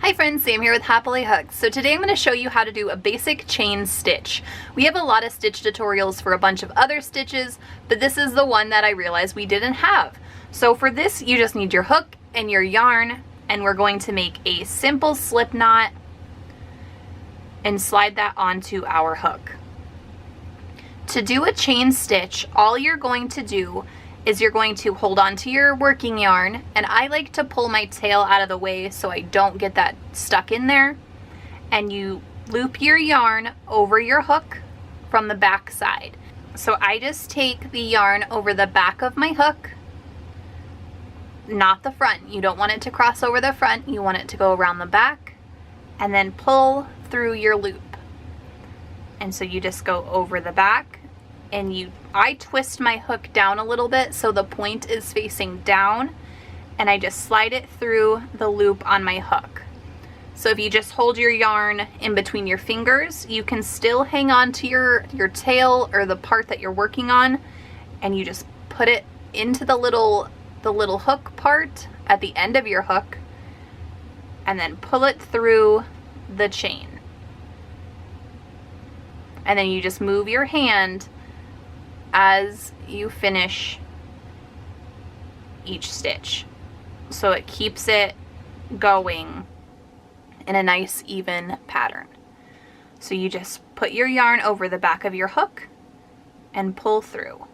Hi friends, Sam here with Happily Hooked. So today I'm going to show you how to do a basic chain stitch. We have a lot of stitch tutorials for a bunch of other stitches, but this is the one that I realized we didn't have. So for this, you just need your hook and your yarn, and we're going to make a simple slip knot and slide that onto our hook. To do a chain stitch, all you're going to do is you're going to hold on to your working yarn, and I like to pull my tail out of the way so I don't get that stuck in there, and you loop your yarn over your hook from the back side. So I just take the yarn over the back of my hook, not the front. You don't want it to cross over the front, you want it to go around the back, and then pull through your loop. And so you just go over the back, and I twist my hook down a little bit so the point is facing down, and I just slide it through the loop on my hook. So if you just hold your yarn in between your fingers, you can still hang on to your tail or the part that you're working on, and you just put it into the little hook part at the end of your hook, and then pull it through the chain. And then you just move your hand as you finish each stitch, so it keeps it going in a nice even pattern. So you just put your yarn over the back of your hook and pull through,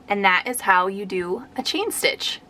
and that is how you do a chain stitch.